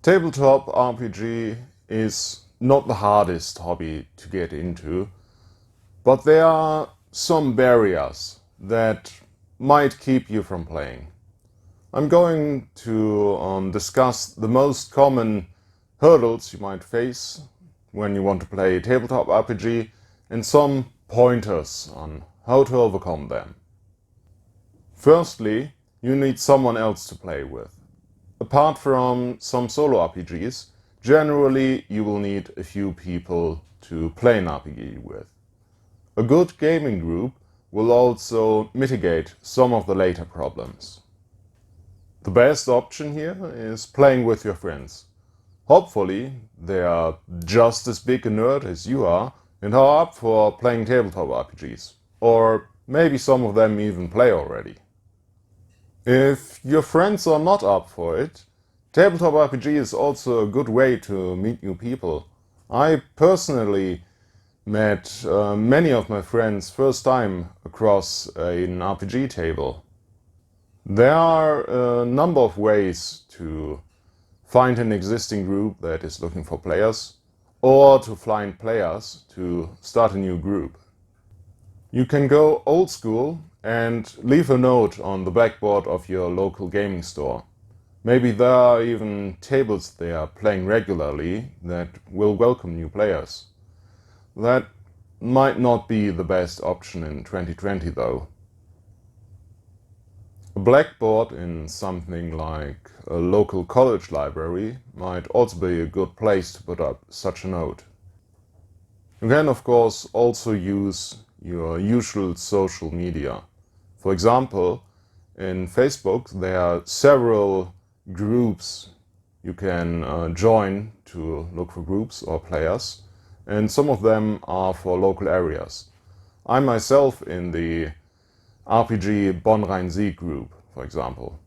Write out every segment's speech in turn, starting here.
Tabletop RPG is not the hardest hobby to get into, but there are some barriers that might keep you from playing. I'm going to discuss the most common hurdles you might face when you want to play tabletop RPG and some pointers on how to overcome them. Firstly, you need someone else to play with. Apart from some solo RPGs, generally you will need a few people to play an RPG with. A good gaming group will also mitigate some of the later problems. The best option here is playing with your friends. Hopefully they are just as big a nerd as you are and are up for playing tabletop RPGs. Or maybe some of them even play already. If your friends are not up for it, tabletop RPG is also a good way to meet new people. I personally met many of my friends first time across an RPG table. There are a number of ways to find an existing group that is looking for players, or to find players to start a new group. You can go old school and leave a note on the backboard of your local gaming store. Maybe there are even tables there playing regularly that will welcome new players. That might not be the best option in 2020 though. A blackboard in something like a local college library might also be a good place to put up such a note. You can of course also use your usual social media. For example, in Facebook there are several groups you can join to look for groups or players, and some of them are for local areas. I myself in the RPG Bonn-Rhein-Sieg group, for example.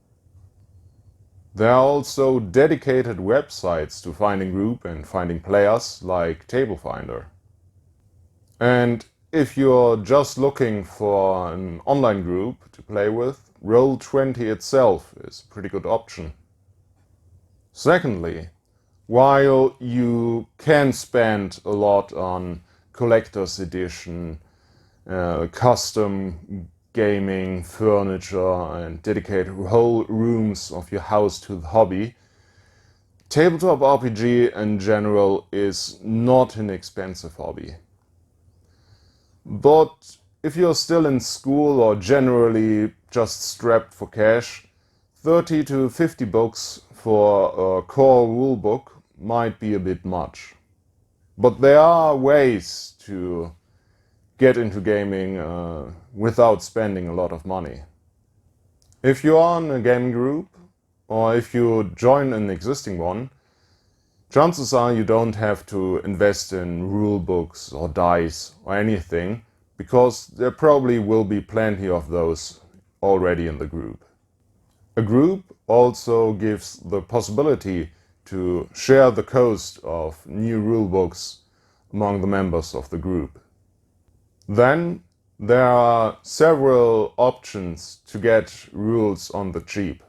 There are also dedicated websites to finding group and finding players like Table Finder. And if you're just looking for an online group to play with, Roll20 itself is a pretty good option. Secondly, while you can spend a lot on collector's edition, custom gaming, furniture, and dedicate whole rooms of your house to the hobby, tabletop RPG in general is not an expensive hobby. But if you're still in school or generally just strapped for cash, 30 to 50 bucks for a core rulebook might be a bit much. But there are ways to get into gaming without spending a lot of money. If you are in a gaming group, or if you join an existing one, chances are you don't have to invest in rule books or dice or anything, because there probably will be plenty of those already in the group. A group also gives the possibility to share the cost of new rulebooks among the members of the group. Then there are several options to get rules on the cheap.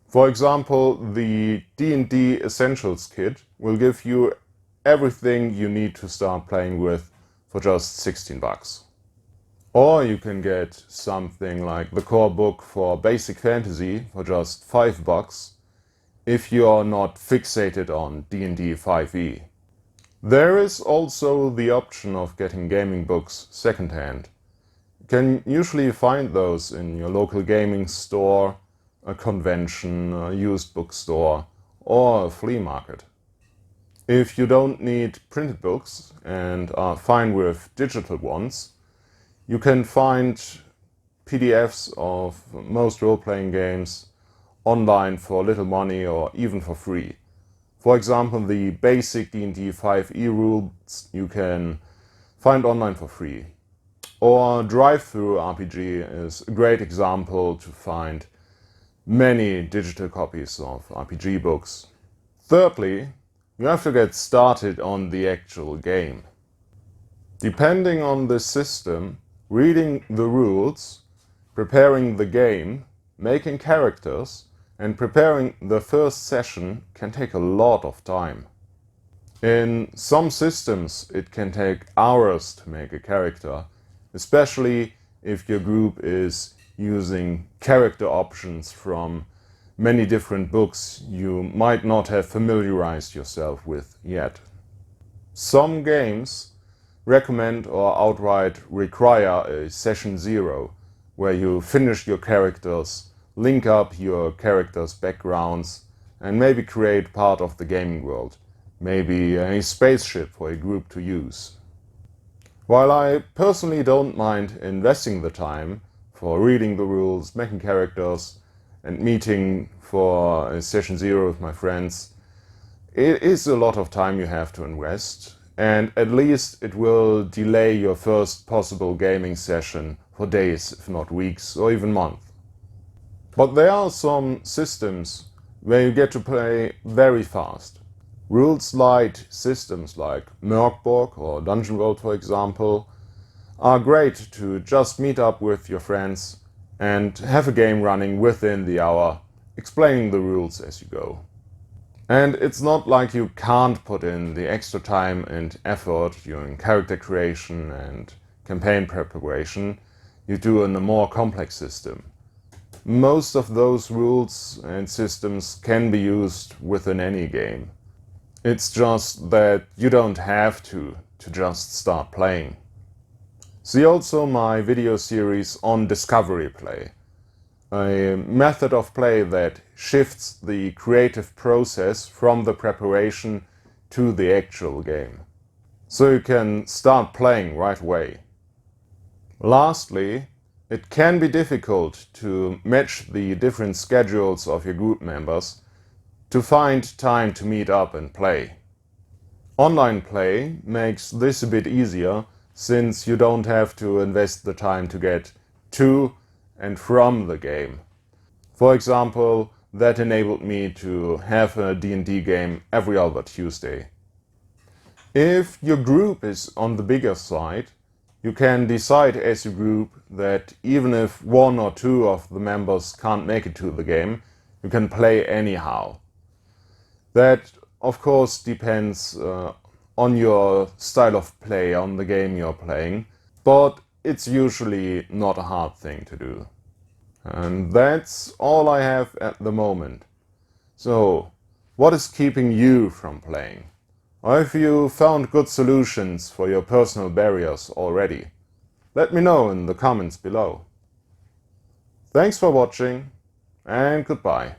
For example, the D&D Essentials kit will give you everything you need to start playing with for just 16 bucks. Or you can get something like the core book for Basic Fantasy for just 5 bucks if you are not fixated on D&D 5e. There is also the option of getting gaming books secondhand. You can usually find those in your local gaming store, a convention, a used bookstore, or a flea market. If you don't need printed books and are fine with digital ones, you can find PDFs of most role-playing games online for little money or even for free. For example, the basic D&D 5e rules you can find online for free. Or Drive-Thru RPG is a great example to find many digital copies of RPG books. Thirdly, you have to get started on the actual game. Depending on the system, reading the rules, preparing the game, making characters, and preparing the first session can take a lot of time. In some systems it can take hours to make a character, especially if your group is using character options from many different books you might not have familiarized yourself with yet. Some games recommend or outright require a session 0, where you finish your characters, link up your characters' backgrounds, and maybe create part of the gaming world, maybe a spaceship for a group to use. While I personally don't mind investing the time for reading the rules, making characters, and meeting for a session 0 with my friends, it is a lot of time you have to invest, and at least it will delay your first possible gaming session for days, if not weeks, or even months. But there are some systems where you get to play very fast. Rules light systems like Mörkborg or Dungeon World, for example, are great to just meet up with your friends and have a game running within the hour, explaining the rules as you go. And it's not like you can't put in the extra time and effort during character creation and campaign preparation you do in a more complex system. Most of those rules and systems can be used within any game. It's just that you don't have to just start playing. See also my video series on discovery play, a method of play that shifts the creative process from the preparation to the actual game, so you can start playing right away. Lastly, it can be difficult to match the different schedules of your group members to find time to meet up and play. Online play makes this a bit easier, since you don't have to invest the time to get to and from the game. For example, that enabled me to have a D&D game every other Tuesday. If your group is on the bigger side, you can decide as a group that even if 1 or 2 of the members can't make it to the game, you can play anyhow. That, of course, depends on your style of play, on the game you're playing, but it's usually not a hard thing to do. And that's all I have at the moment. So, what is keeping you from playing? Or have you found good solutions for your personal barriers already? Let me know in the comments below. Thanks for watching, and goodbye.